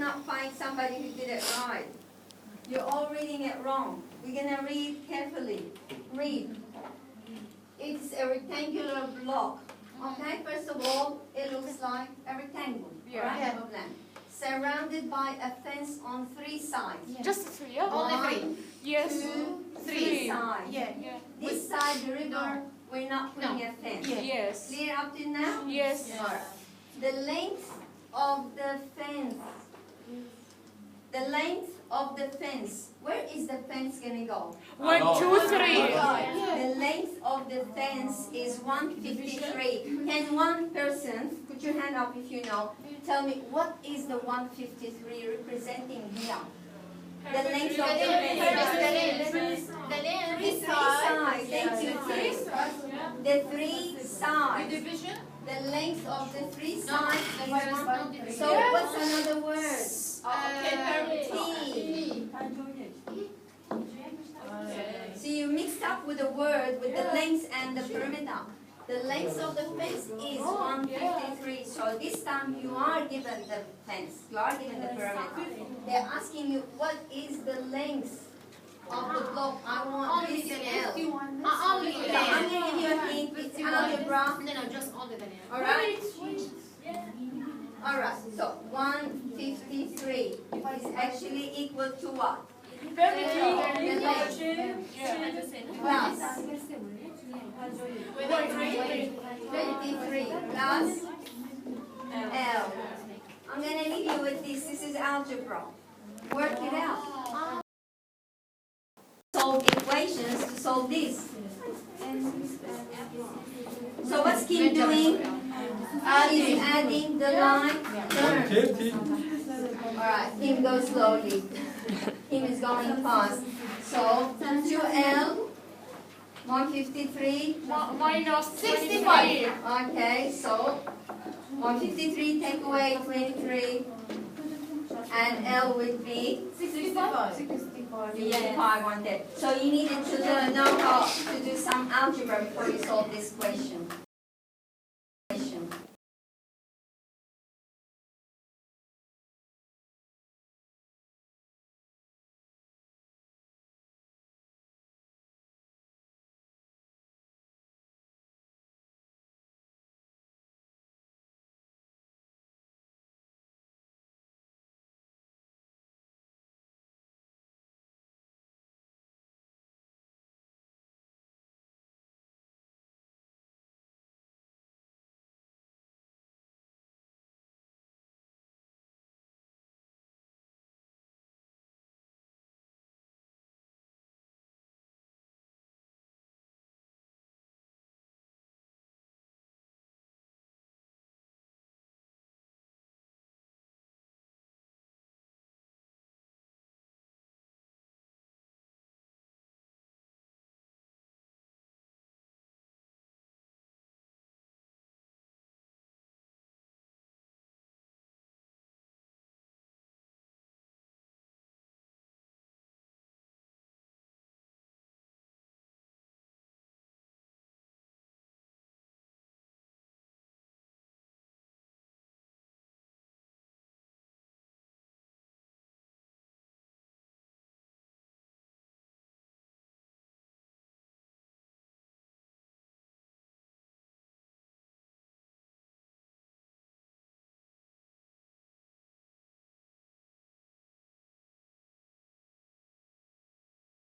not find somebody who did it right. You're all reading it wrong. We're going to read carefully. Read. It's a rectangular block. Okay, first of all, it looks like a rectangle, right? Of land. Surrounded by a fence on 3 sides. Just 3, yeah? Only 3. Yes. 2, 3 sides. Yeah. This side, the river, we're not putting a fence. Yes. Clear up to now? Yes. Alright. The length of the fence. The length of the fence. Where is the fence going to go? 1, 2, 3. The length of the fence is 153. Can one person, put your hand up if you know, tell me what is the 153 representing here? The length of the fence. The 3 sides. Thank you. The 3 sides. Division? The length of the 3 sides is 1. So what's another word? T. So you mixed up with the word with the length and the perimeter. The length of the fence is 153. So this time you are given the fence. You are given the perimeter. They're asking you what is the length of the block. I want this L. Only the I'm going to give you a hint. It's algebra. No, just only the name. Alright? Alright, so 153 is actually equal to what? The length. Plus 23 plus L. I'm going to leave you with this. This is algebra. Work it out. Solve equations to solve this. So what's Kim doing? She's adding the line terms. Alright, Kim goes slowly. Kim is going fast. So 2L 153 minus 65. Okay, so 153 take away 23 and L would be 65 on that. So you needed to know how to do some algebra before you solve this question.